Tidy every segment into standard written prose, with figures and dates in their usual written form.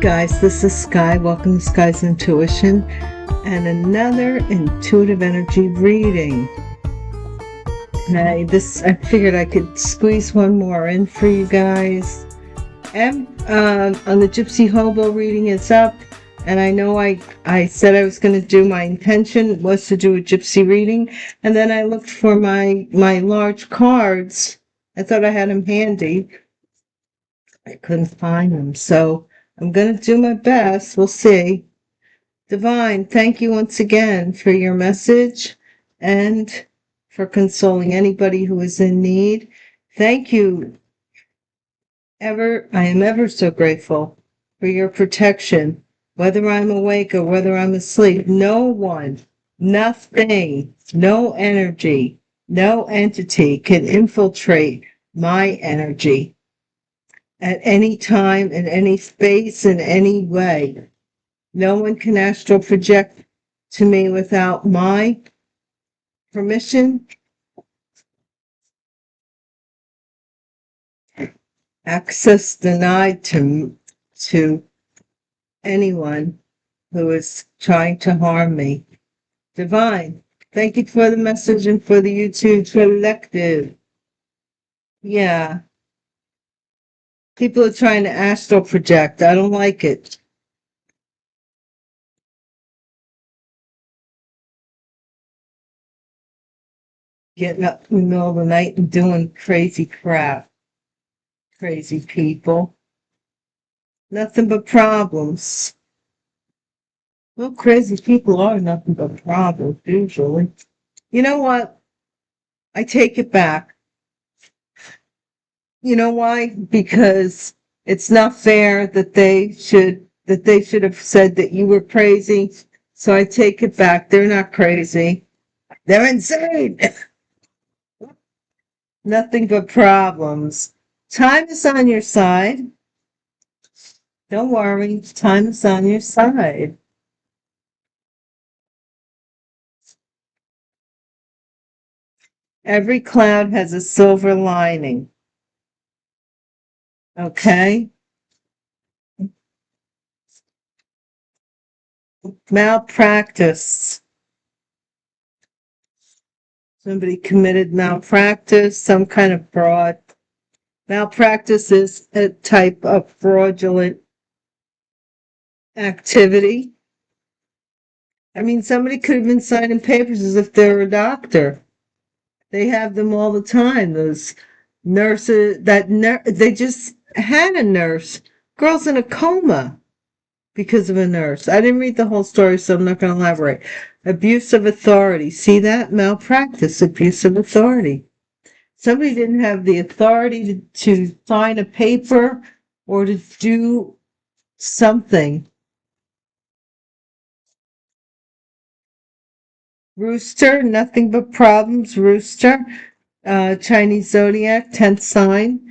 guys, this is Sky. Welcome to Sky's Intuition and another intuitive energy reading. I figured I could squeeze one more in for you guys. And on the Gypsy Hobo reading is up, and I know I said I was going to do, my intention was to do a Gypsy reading, and then I looked for my large cards. I thought I had them handy. I couldn't find them, so I'm going to do my best. We'll see. Divine, thank you once again for your message and for consoling anybody who is in need. Thank you. I am ever so grateful for your protection, whether I'm awake or whether I'm asleep. No one, nothing, no energy, no entity can infiltrate my energy at any time, in any space, in any way. No one can astral project to me without my permission. Access denied to anyone who is trying to harm me. Divine, thank you for the message and for the YouTube collective. Yeah. People are trying to astral project. I don't like it. Getting up in the middle of the night and doing crazy crap. Crazy people. Nothing but problems. Well, crazy people are nothing but problems, usually. You know what? I take it back. You know why? Because it's not fair that they should have said that you were crazy. So I take it back. They're not crazy. They're insane. Nothing but problems. Time is on your side. Don't worry. Time is on your side. Every cloud has a silver lining. Okay? Malpractice. Somebody committed malpractice, some kind of fraud. Malpractice is a type of fraudulent activity. I mean, somebody could have been signing papers as if they're a doctor. They have them all the time. Those nurses, they just had a nurse. Girl's in a coma because of a nurse. I didn't read the whole story, so I'm not going to elaborate. Abuse of authority. See that? Malpractice, abuse of authority. Somebody didn't have the authority to sign a paper or to do something. Rooster, nothing but problems. Rooster, Chinese zodiac, 10th sign.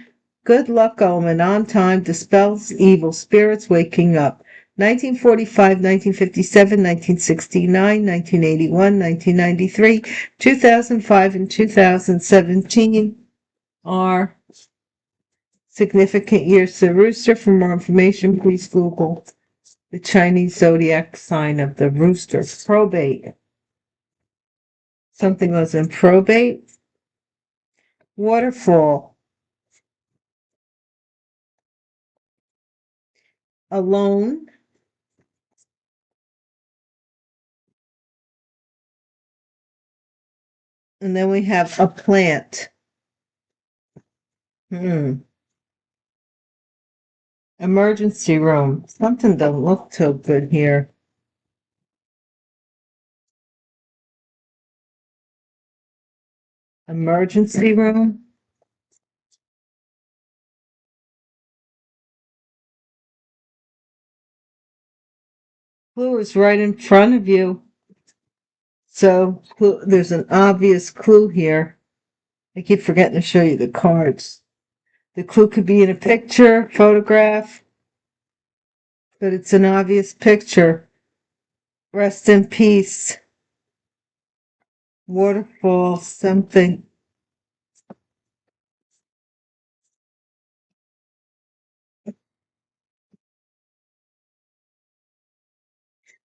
Good luck omen, on time, dispels evil spirits waking up. 1945, 1957, 1969, 1981, 1993, 2005, and 2017 are significant years to Rooster. For more information, please Google the Chinese zodiac sign of the Rooster. Probate. Something was in probate. Waterfall. Alone. And then we have a plant. Emergency room. Something doesn't look too good here. Emergency room. Clue is right in front of you. So there's an obvious clue here. I keep forgetting to show you the cards. The clue could be in a picture, photograph, but it's an obvious picture. Rest in peace. Waterfall, something.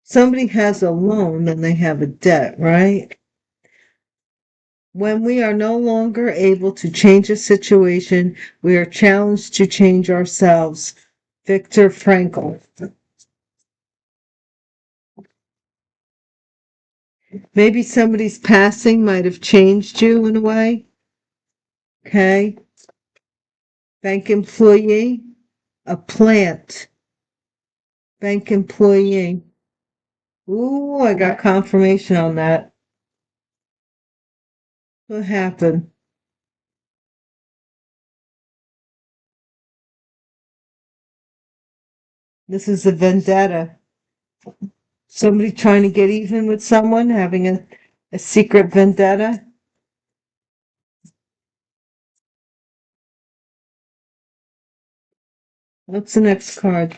somebody has a loan, then they have a debt, right? When we are no longer able to change a situation, we are challenged to change ourselves. Viktor Frankl. Maybe somebody's passing might have changed you in a way. Okay. Bank employee, a plant. Bank employee. Ooh, I got confirmation on that. What happened? This is a vendetta. Somebody trying to get even with someone, having a secret vendetta. What's the next card?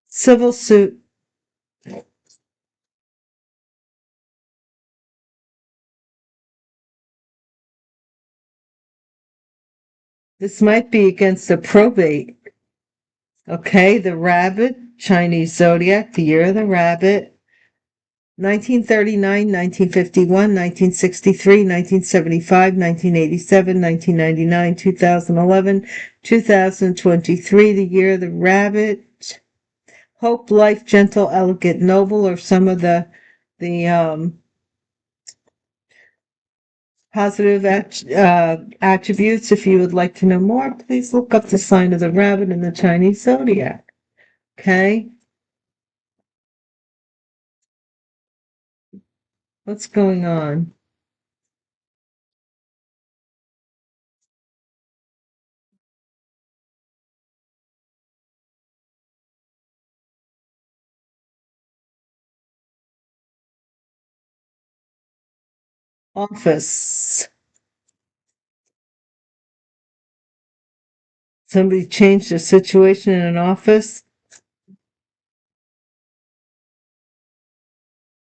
Civil suit. This might be against a probate. Okay, the rabbit, Chinese zodiac, the year of the rabbit. 1939, 1951, 1963, 1975, 1987, 1999, 2011, 2023, the year of the rabbit. Hope, life, gentle, elegant, noble, or some of the positive attributes. If you would like to know more, please look up the sign of the rabbit in the Chinese zodiac. Okay? What's going on? Office. Somebody changed the situation in an office.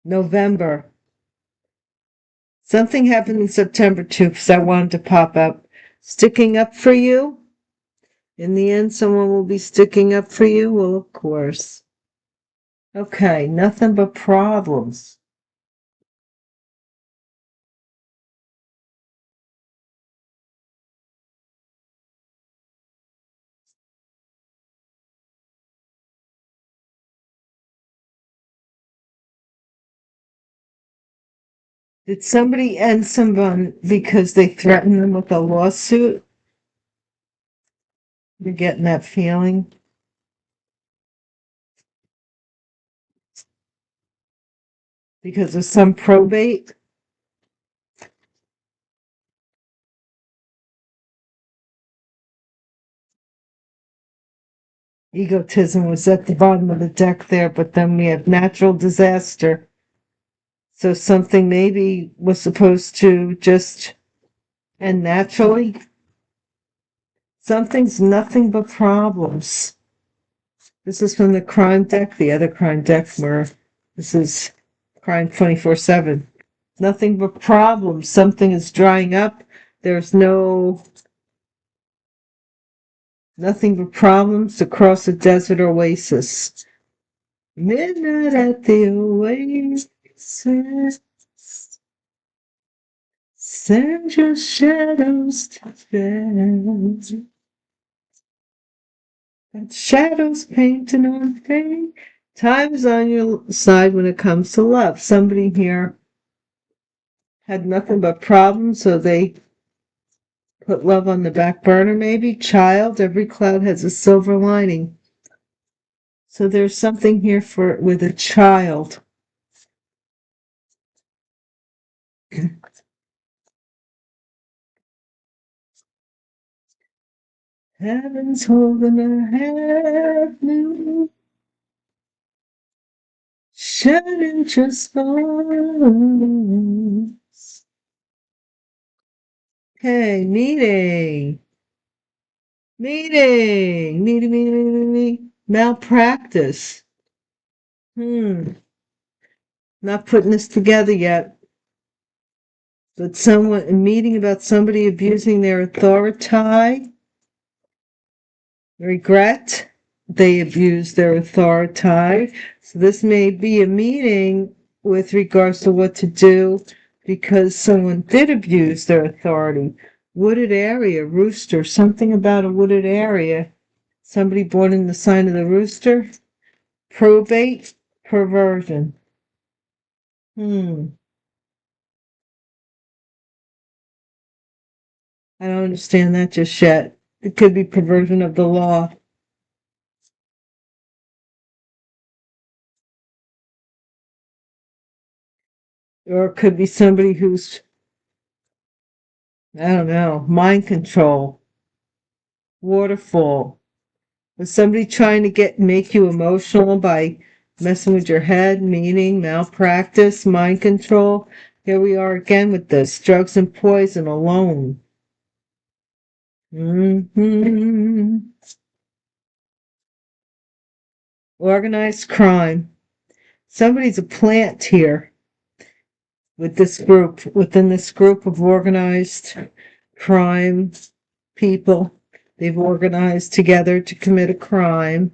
November. Something happened in September too, because I wanted to pop up. Sticking up for you. In the end, someone will be sticking up for you. Well, of course. Okay, nothing but problems. Did somebody end someone because they threatened them with a lawsuit? You're getting that feeling? Because of some probate? Egotism was at the bottom of the deck there, but then we have natural disaster. So something maybe was supposed to just end naturally. Something's nothing but problems. This is from the crime deck, the other crime deck where this is crime 24/7. Nothing but problems. Something is drying up. There's nothing but problems across a desert oasis. Midnight at the oasis. Send your shadows to bed. That shadows painting on pain. Time is on your side when it comes to love. Somebody here had nothing but problems, so they put love on the back burner, maybe. Child, every cloud has a silver lining. So there's something here with a child. Heaven's holding a half moon, shining just for us. Okay, meeting. Malpractice. Not putting this together yet. But a meeting about somebody abusing their authority. Regret. they abuse their authority. So this may be a meeting with regards to what to do because someone did abuse their authority. Wooded area, rooster, something about a wooded area. Somebody born in the sign of the rooster. Probate, perversion. I don't understand that just yet. It could be perversion of the law. Or it could be somebody who's, I don't know, mind control, waterfall. Was somebody trying to make you emotional by messing with your head, meaning malpractice, mind control? Here we are again with this drugs and poison alone. Organized crime. Somebody's a plant here with this group, within this group of organized crime people. They've organized together to commit a crime.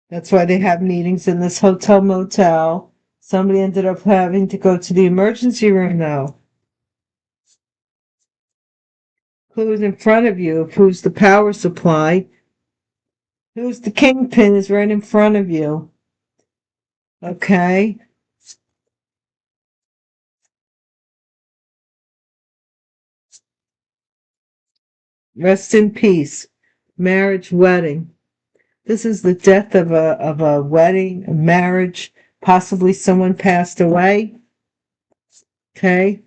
That's why they have meetings in this hotel motel. Somebody ended up having to go to the emergency room though. Who's in front of you? Who's the power supply? Who's the kingpin is right in front of you. Okay. Rest in peace. Marriage, wedding. This is the death of a wedding, a marriage. Possibly someone passed away. Okay.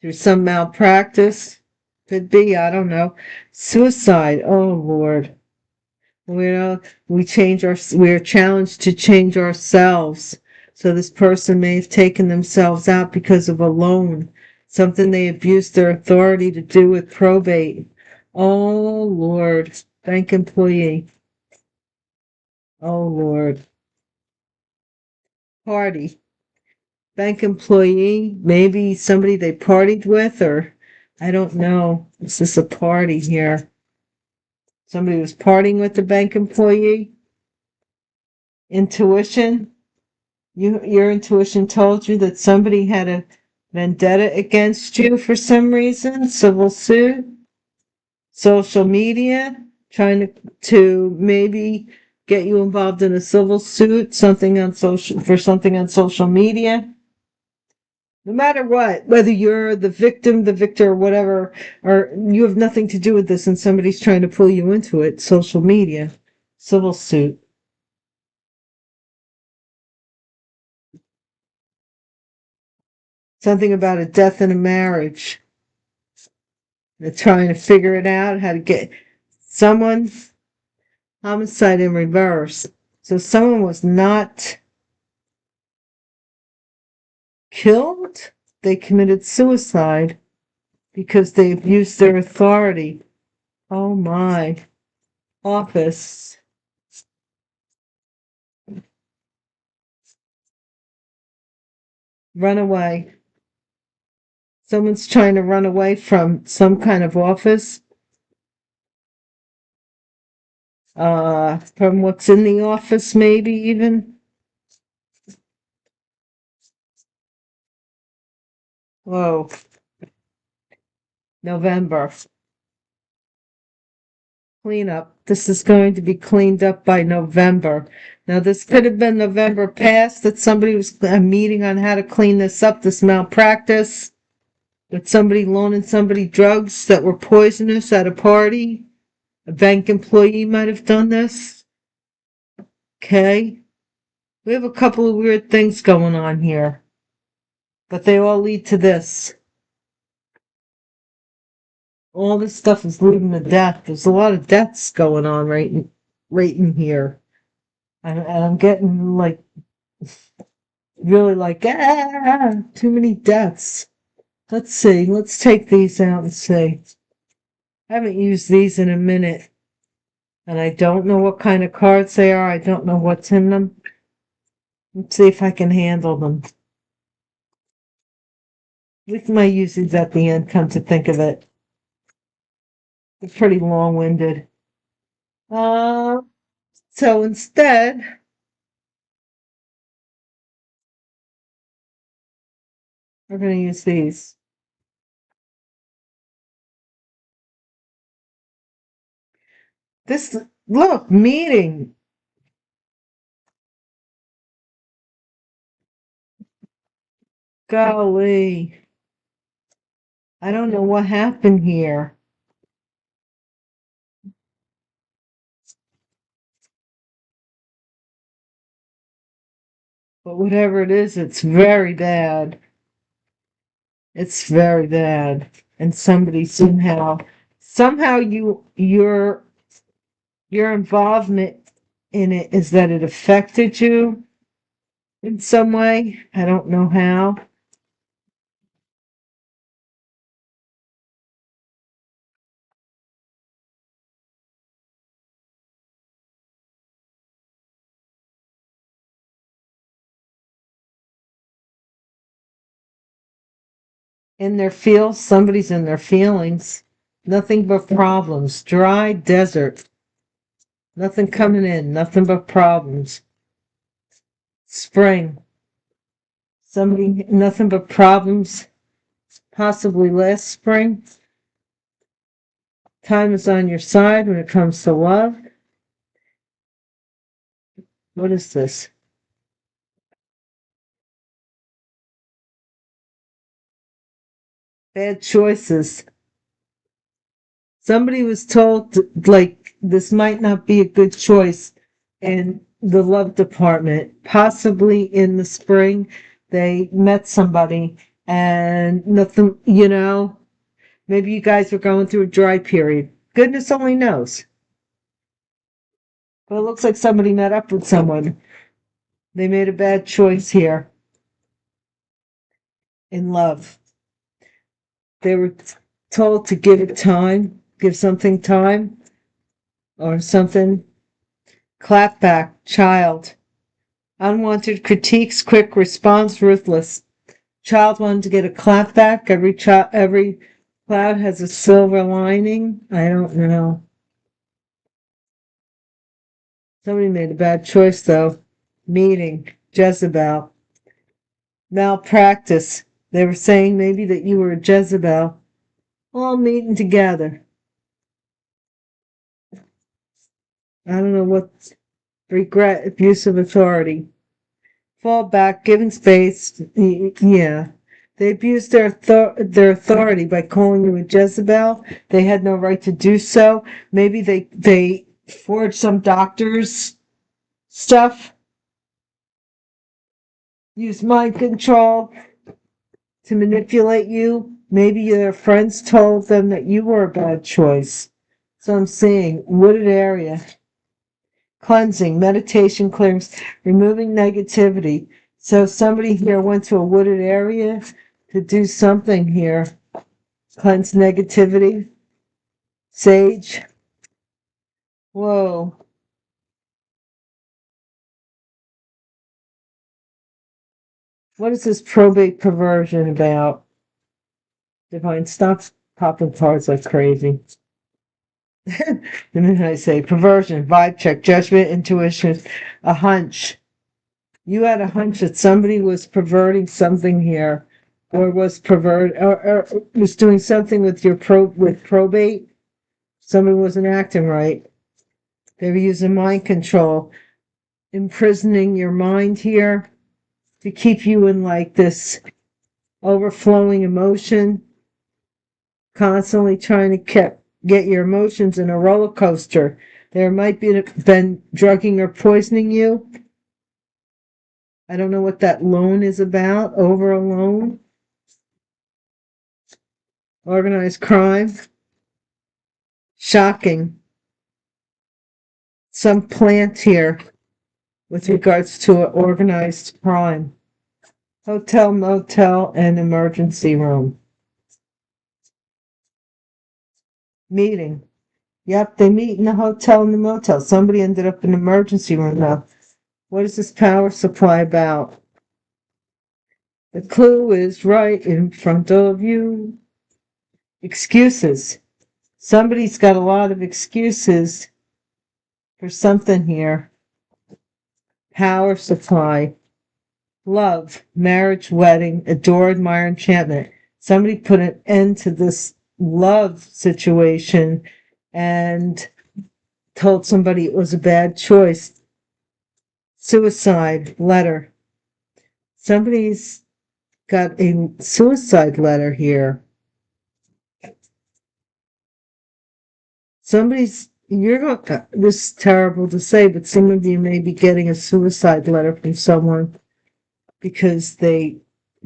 Through some malpractice. Could be, I don't know. Suicide. Oh Lord. We're challenged to change ourselves. So this person may have taken themselves out because of a loan, something they abused their authority to do with probate. Oh Lord, bank employee. Oh Lord. Party. Bank employee, maybe somebody they partied with, or I don't know. Is this a party here? Somebody was partying with the bank employee? Intuition? Your intuition told you that somebody had a vendetta against you for some reason, civil suit, social media, trying to maybe get you involved in a civil suit, something on social media. No matter what, whether you're the victim, the victor, or whatever, or you have nothing to do with this and somebody's trying to pull you into it, social media, civil suit. Something about a death in a marriage. They're trying to figure it out, how to get someone, homicide in reverse. So someone was not killed, they committed suicide because they abused their authority. Oh my. Office. Run away. Someone's trying to run away from some kind of office. From what's in the office, maybe even. Whoa. November. Cleanup. This is going to be cleaned up by November. Now, this could have been November past that somebody was a meeting on how to clean this up, this malpractice, with somebody loaning somebody drugs that were poisonous at a party. A bank employee might have done this. Okay. We have a couple of weird things going on here, but they all lead to this. All this stuff is leading to death. There's a lot of deaths going on right in here. And I'm getting really too many deaths. Let's see. Let's take these out and see. I haven't used these in a minute. And I don't know what kind of cards they are. I don't know what's in them. Let's see if I can handle them. We might use these at the end, come to think of it. They're pretty long-winded. So instead, we're going to use these. This, look, meeting. Golly. I don't know what happened here. But whatever it is, it's very bad. It's very bad. And somebody somehow your involvement in it is that it affected you in some way. I don't know how. Somebody's in their feelings. Nothing but problems. Dry desert. Nothing coming in. Nothing but problems. Spring. Somebody, nothing but problems. Possibly last spring. Time is on your side when it comes to love. What is this? Bad choices. Somebody was told, like, this might not be a good choice in the love department. Possibly in the spring, they met somebody and nothing, maybe you guys were going through a dry period. Goodness only knows. But it looks like somebody met up with someone. They made a bad choice here in love. They were told to give it time, give something time or something. Clap back, child. Unwanted critiques, quick response, ruthless. Child wanted to get a clap back. Every cloud has a silver lining. I don't know. Somebody made a bad choice, though. Meeting. Jezebel. Malpractice. They were saying maybe that you were a Jezebel. All meeting together. I don't know what. Regret, abuse of authority. Fall back, giving space. Yeah. They abused their authority by calling you a Jezebel. They had no right to do so. Maybe they forged some doctor's stuff, used mind control to manipulate you. Maybe their friends told them that you were a bad choice. So I'm saying wooded area. Cleansing, meditation, clearings, removing negativity. So somebody here went to a wooded area to do something here. Cleanse negativity. Sage. Whoa. What is this probate perversion about? Divine, stop popping cards like crazy. The minute I say perversion, vibe check, judgment, intuition, a hunch. You had a hunch that somebody was perverting something here, or was was doing something with with probate. Somebody wasn't acting right. They were using mind control, imprisoning your mind here to keep you in like this overflowing emotion, constantly trying to get your emotions in a roller coaster. There might be been drugging or poisoning you. I don't know what that loan is about. Over a loan. Organized crime. Shocking. Some plant here with regards to an organized crime. Hotel, motel, and emergency room. Meeting. Yep, they meet in the hotel and the motel. Somebody ended up in the emergency room now. What is this power supply about? The clue is right in front of you. Excuses. Somebody's got a lot of excuses for something here. Power supply. Love, marriage, wedding, adore, admire, enchantment. Somebody put an end to this love situation and told somebody it was a bad choice. Suicide letter. Somebody's got a suicide letter here. This is terrible to say, but some of you may be getting a suicide letter from someone because they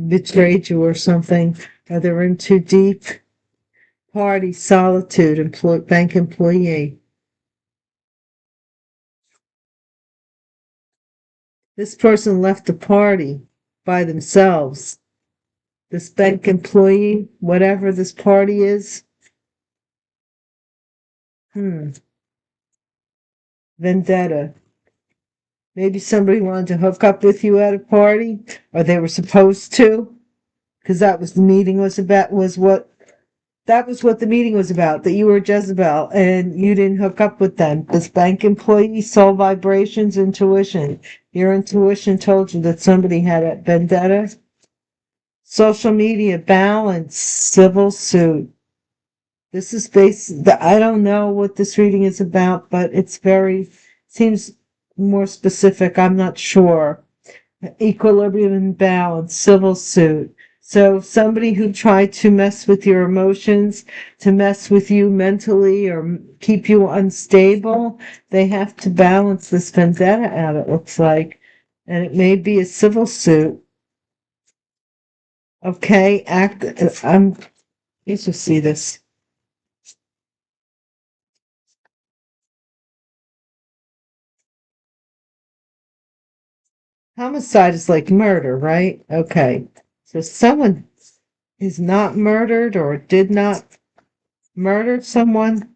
betrayed you or something, or they're in too deep. Party, solitude, bank employee. This person left the party by themselves. This bank employee, whatever this party is. Vendetta. Maybe somebody wanted to hook up with you at a party, or they were supposed to, because that was the meeting was about, that was what the meeting was about, that you were Jezebel and you didn't hook up with them. This bank employee, soul vibrations, intuition. Your intuition told you that somebody had a vendetta. Social media, balance, civil suit. This is I don't know what this reading is about, but seems more specific. I'm not sure. Equilibrium and balance, civil suit. So somebody who tried to mess with your emotions, to mess with you mentally or keep you unstable, they have to balance this vendetta out, it looks like. And it may be a civil suit. Okay, let's just see this. Homicide is like murder, right? Okay. So someone is not murdered or did not murder someone.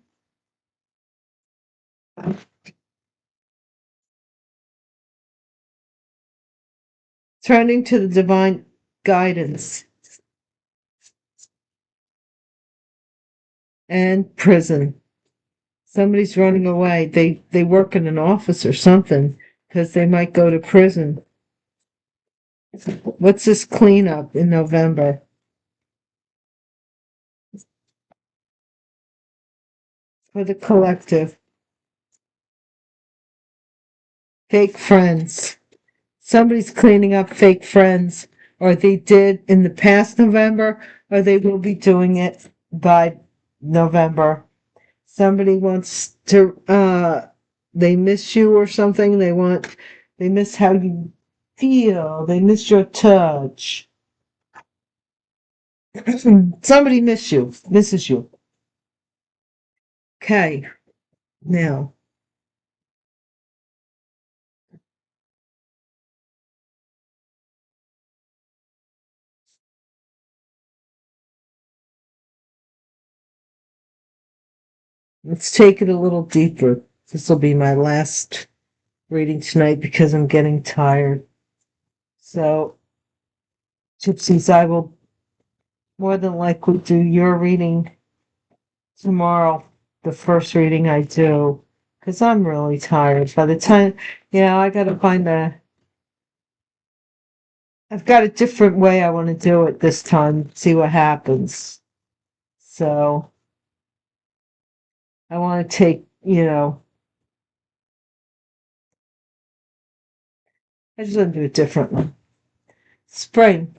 Turning to the divine guidance. And prison. Somebody's running away. They work in an office or something because they might go to prison. What's this cleanup in November? For the collective. Fake friends. Somebody's cleaning up fake friends, or they did in the past November, or they will be doing it by November. Somebody wants to, they miss you or something. They miss how you feel. They miss your touch. Somebody misses you. Okay, now. Let's take it a little deeper. This will be my last reading tonight because I'm getting tired. So, Gypsies, I will more than likely do your reading tomorrow, the first reading I do, because I'm really tired. By the time, I've got a different way I want to do it this time, see what happens. So, I want to take, I just want to do it differently. Spring.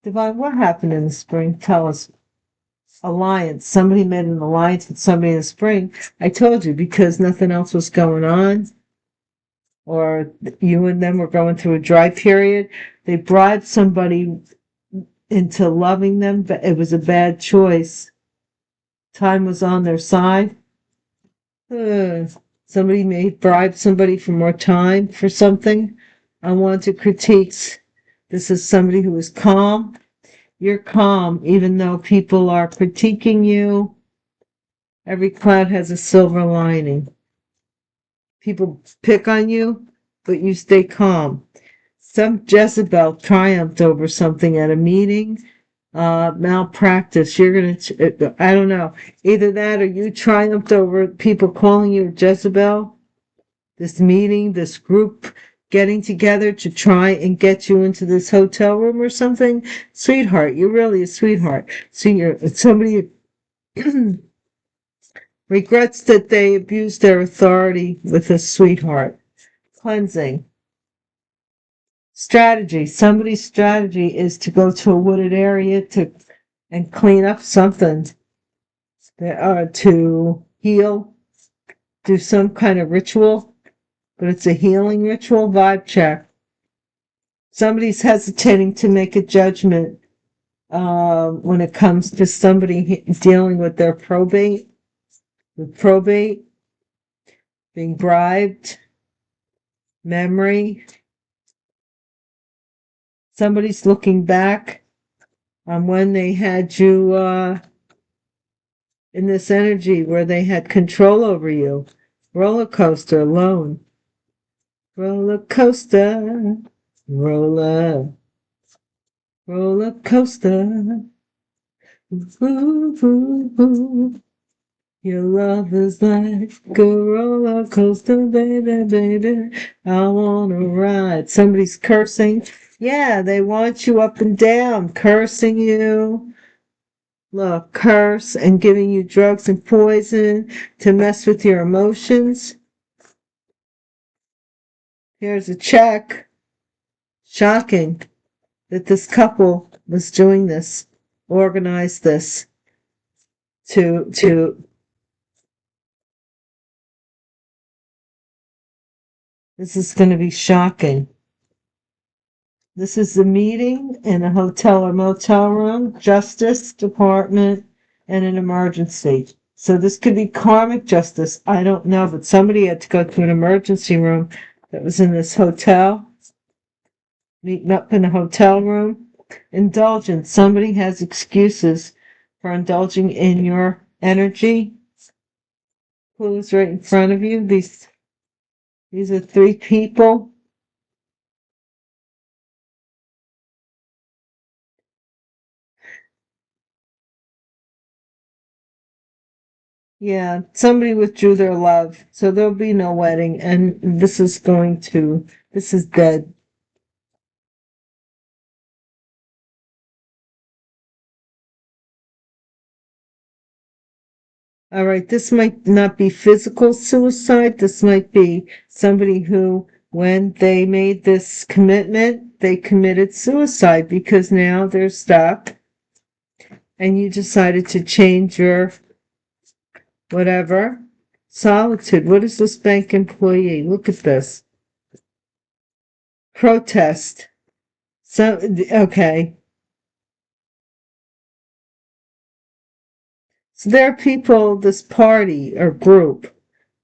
Divine, what happened in the spring? Tell us. Alliance. Somebody made an alliance with somebody in the spring. I told you, because nothing else was going on, or you and them were going through a dry period. They bribed somebody into loving them, but it was a bad choice. Time was on their side. Somebody may bribe somebody for more time for something. Unwanted critiques. This is somebody who is calm. You're calm, even though people are critiquing you. Every cloud has a silver lining. People pick on you, but you stay calm. Some Jezebel triumphed over something at a meeting. Malpractice. I don't know. Either that or you triumphed over people calling you Jezebel. this meeting, this group getting together to try and get you into this hotel room or something. Sweetheart, you're really a sweetheart. So somebody regrets that they abused their authority with a sweetheart. Cleansing. Strategy. Somebody's strategy is to go to a wooded area and clean up something. To heal, do some kind of ritual, but it's a healing ritual. Vibe check. Somebody's hesitating to make a judgment when it comes to somebody dealing with their probate, being bribed, memory. Somebody's looking back on when they had you in this energy where they had control over you. Roller coaster, alone. Roller coaster, roller coaster. Ooh, ooh, ooh. Your love is like a roller coaster, baby, baby. I wanna ride. Somebody's cursing. Yeah, they want you up and down, cursing you. Look, curse and giving you drugs and poison to mess with your emotions. Here's a check. Shocking that this couple was doing this, organized this to this is going to be shocking. This is a meeting in a hotel or motel room, justice department, and an emergency. So this could be karmic justice. I don't know, but somebody had to go to an emergency room that was in this hotel, meeting up in a hotel room. Indulgence. Somebody has excuses for indulging in your energy. Clues right in front of you. These are 3 people. Yeah, somebody withdrew their love, so there'll be no wedding, and this is dead. All right, this might not be physical suicide. This might be somebody who, when they made this commitment, they committed suicide because now they're stuck, and you decided to change your whatever. Solitude. What is this bank employee? Look at this. Protest. So, okay. So there are people, this party or group,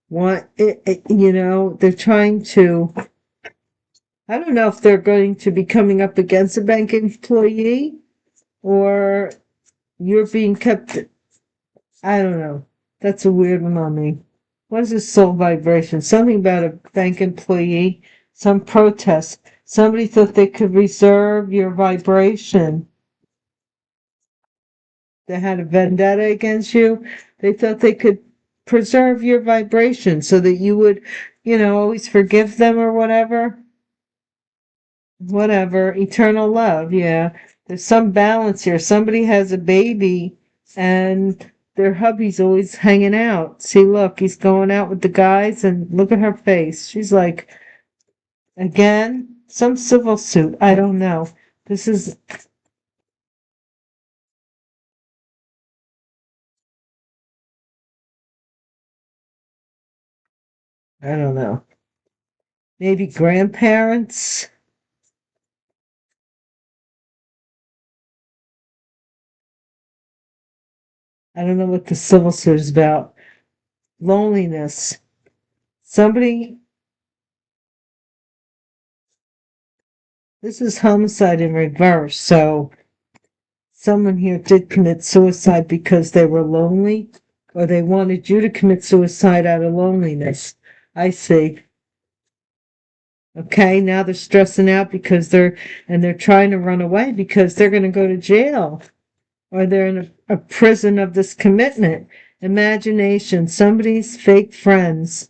want they're trying to, I don't know if they're going to be coming up against a bank employee or you're being kept, I don't know. That's a weird one on me. What is this soul vibration? Something about a bank employee, some protest. Somebody thought they could reserve your vibration. They had a vendetta against you. They thought they could preserve your vibration so that you would, always forgive them or whatever. Whatever. Eternal love. Yeah. There's some balance here. Somebody has a baby and their hubby's always hanging out. See, look, he's going out with the guys and look at her face. She's like, again, some civil suit. I don't know. This is, I don't know. Maybe grandparents. I don't know what the civil suit is about. Loneliness. Somebody, this is homicide in reverse. So someone here did commit suicide because they were lonely or they wanted you to commit suicide out of loneliness. I see. Okay, now they're stressing out because they're trying to run away because they're going to go to jail or they're in a prison of this commitment. Imagination, somebody's fake friends.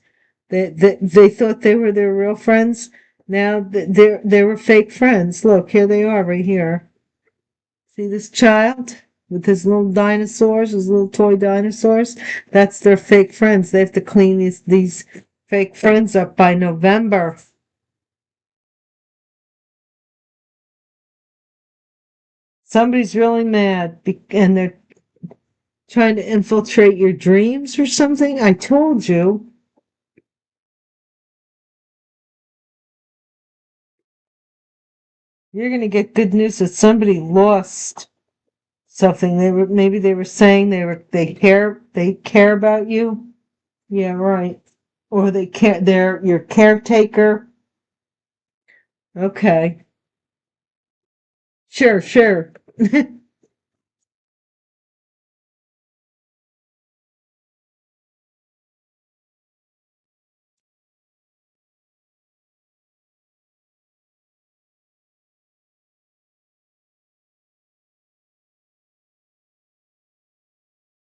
They thought they were their real friends. Now they were fake friends. Look, here they are right here. See this child with his little dinosaurs, his little toy dinosaurs? That's their fake friends. They have to clean these fake friends up by November. Somebody's really mad and they're trying to infiltrate your dreams or something. I told you. You're going to get good news that somebody lost something. Maybe they were saying they care about you. Yeah, right. Or they're your caretaker. Okay. Sure.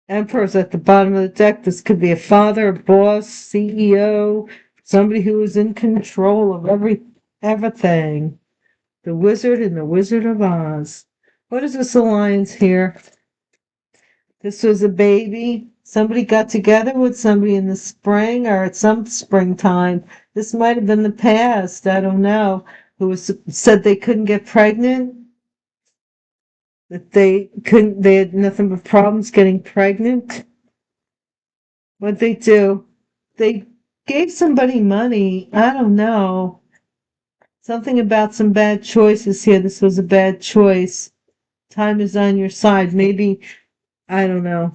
Emperor's at the bottom of the deck. This could be a father, a boss, CEO, somebody who is in control of everything. The Wizard and the Wizard of Oz. What is this alliance here? This was a baby. Somebody got together with somebody in the spring or at some springtime. This might have been the past. I don't know. Said they couldn't get pregnant. That they had nothing but problems getting pregnant. What'd they do? They gave somebody money. I don't know. Something about some bad choices here. This was a bad choice. Time is on your side. Maybe, I don't know.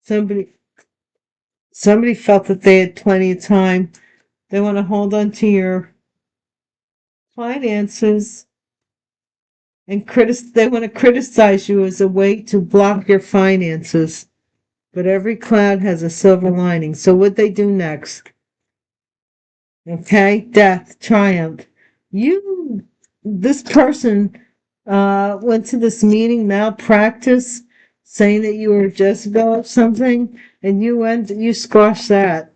Somebody somebody felt that they had plenty of time. They want to hold on to your finances and they want to criticize you as a way to block your finances. But every cloud has a silver lining. So what they do next? Okay, death, triumph. This person went to this meeting, Malpractice, saying that you were Jezebel or something, and you squashed that.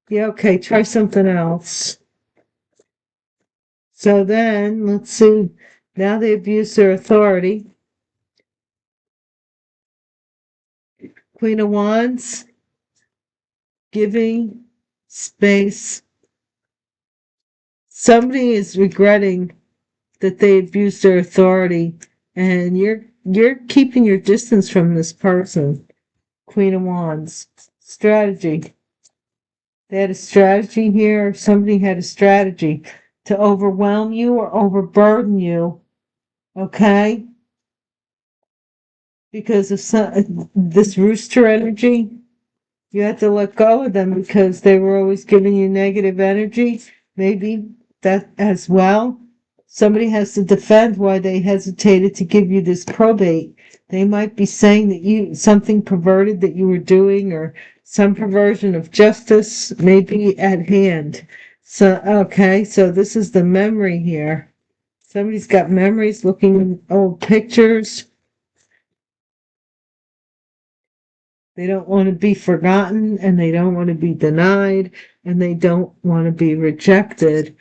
Yeah, okay, try something else. So then, let's see, now they abuse their authority. Queen of Wands, giving space. Somebody is regretting that they abused their authority, and you're keeping your distance from this person. Queen of Wands. Strategy. They had a strategy here. Somebody had a strategy to overwhelm you or overburden you. Okay? Because of this rooster energy, you had to let go of them because they were always giving you negative energy. Maybe that as well. Somebody has to defend why they hesitated to give you this probate. They might be saying that something perverted that you were doing or some perversion of justice may be at hand. So, okay, so this is the memory here. Somebody's got memories looking at old pictures. They don't want to be forgotten and they don't want to be denied and they don't want to be rejected,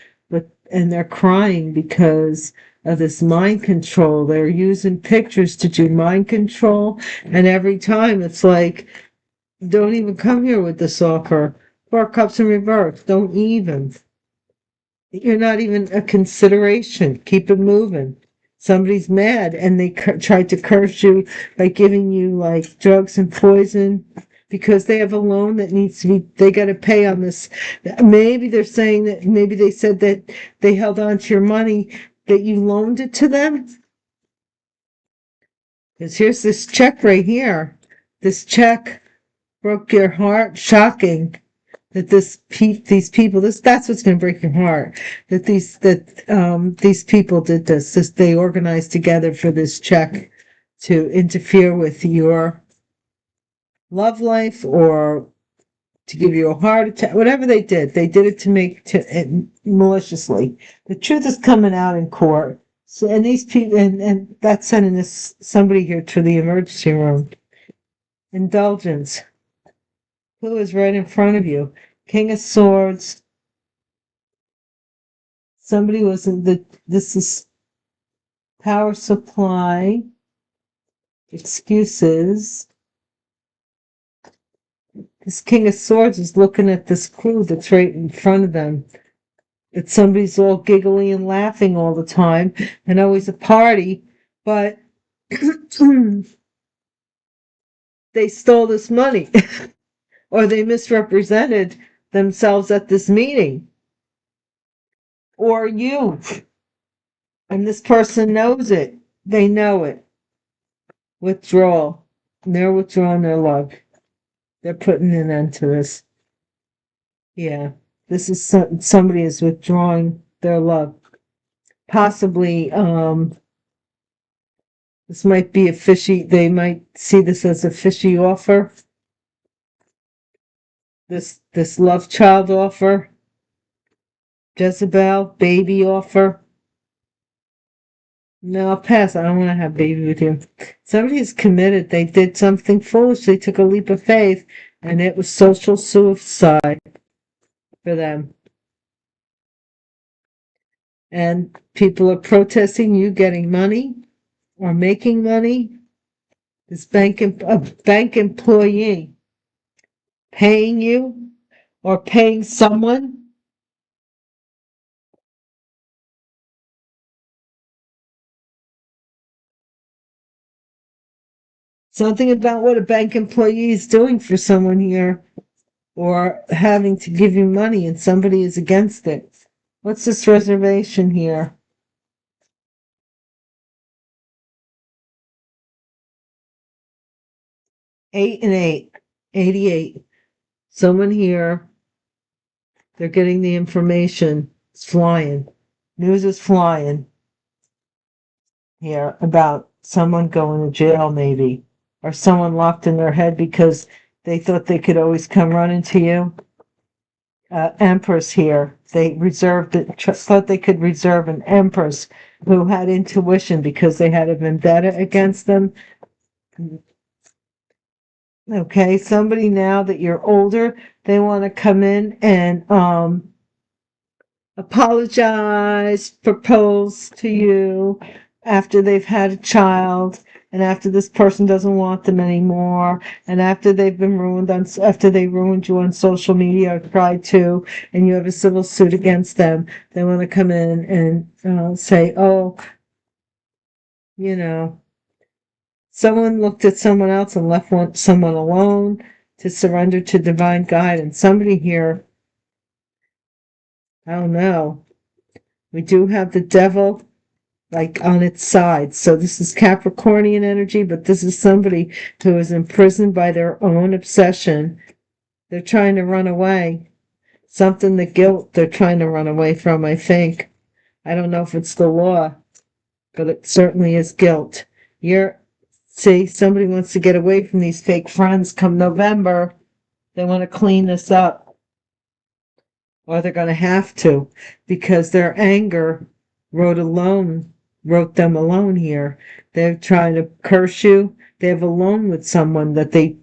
and they're crying because of this mind control. They're using pictures to do mind control, and every time it's like, don't even come here with this offer. 4 cups in reverse. Don't even. You're not even a consideration. Keep it moving. Somebody's mad and they tried to curse you by giving you like drugs and poison because they have a loan that needs to be, they got to pay on this. Maybe they're saying that, maybe they said that they held on to your money, that you loaned it to them. Because here's this check right here. This check broke your heart. Shocking that these people, that's what's going to break your heart, that these people did this. They organized together for this check to interfere with your love life or to give you a heart attack. Whatever they did it maliciously. The truth is coming out in court. So, and these people, and that's sending somebody here to the emergency room. indulgence. Who is right in front of you? King of Swords. Somebody was in this is power supply. Excuses. This King of Swords is looking at this crew that's right in front of them. That somebody's all giggly and laughing all the time and always a party, but they stole this money or they misrepresented themselves at this meeting. Or you. And this person knows it. They know it. Withdrawal. And they're withdrawing their love. They're putting an end to this. Yeah. This is somebody is withdrawing their love. Possibly, this might be a fishy, they might see this as a fishy offer. This love child offer. Jezebel, baby offer. No, I'll pass. I don't want to have baby with you. Somebody is committed. They did something foolish. They took a leap of faith, and it was social suicide for them. And people are protesting you getting money or making money. This bank employee paying you or paying someone. Something about what a bank employee is doing for someone here, or having to give you money and somebody is against it. What's this reservation here? 8 and 8. 88. Someone here, they're getting the information. It's flying. News is flying here about someone going to jail maybe, or someone locked in their head because they thought they could always come running to you. Empress here. They thought they could reserve an empress who had intuition because they had a vendetta against them. Okay, somebody now that you're older, they want to come in and apologize, propose to you after they've had a child, and after this person doesn't want them anymore, and after they've been after they ruined you on social media or tried to, and you have a civil suit against them. They want to come in and say, oh, someone looked at someone else and left someone alone to surrender to divine guidance. Somebody here, I don't know. We do have the devil on its side. So this is Capricornian energy, but this is somebody who is imprisoned by their own obsession. They're trying to run away. The guilt they're trying to run away from, I think. I don't know if it's the law, but it certainly is guilt. Somebody wants to get away from these fake friends come November. They want to clean this up. Or they're going to have to, because their anger wrote them alone here. They're trying to curse you. They have a loan with someone that they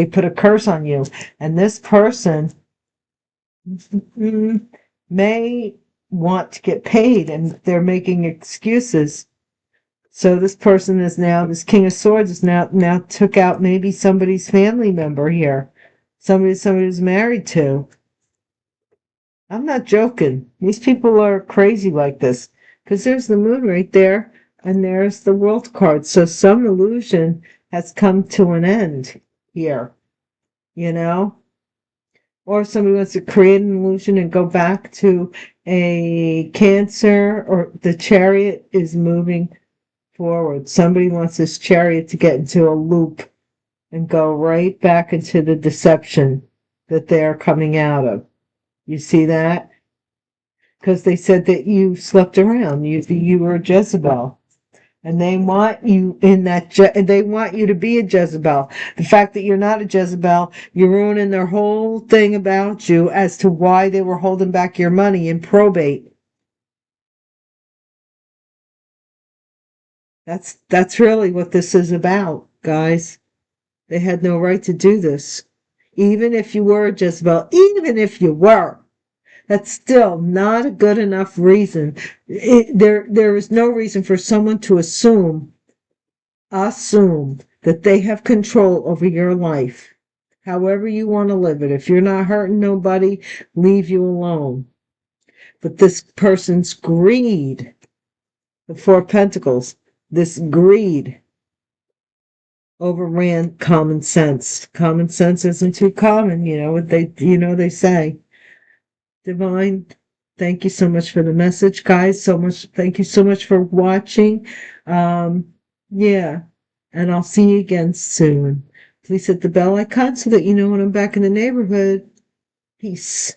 put a curse on you. And this person may want to get paid, and they're making excuses. So this person is now, this King of Swords is now took out maybe somebody's family member here. Somebody who's married to. I'm not joking. These people are crazy like this. Because there's the moon right there, and there's the world card. So some illusion has come to an end here, Or somebody wants to create an illusion and go back to a Cancer, or the Chariot is moving forward. Somebody wants this Chariot to get into a loop and go right back into the deception that they're coming out of. You see that? Because they said that you slept around. You were a Jezebel. And they want you they want you to be a Jezebel. The fact that you're not a Jezebel, you're ruining their whole thing about you as to why they were holding back your money in probate. That's really what this is about, guys. They had no right to do this. Even if you were Jezebel, even if you were, that's still not a good enough reason. There is no reason for someone to assume that they have control over your life. However you want to live it. If you're not hurting nobody, leave you alone. But this person's greed, the Four of Pentacles, this greed overran common sense. Common sense isn't too common, what they say. Divine, thank you so much for the message, guys. Thank you so much for watching. Yeah, and I'll see you again soon. Please hit the bell icon so that you know when I'm back in the neighborhood. Peace.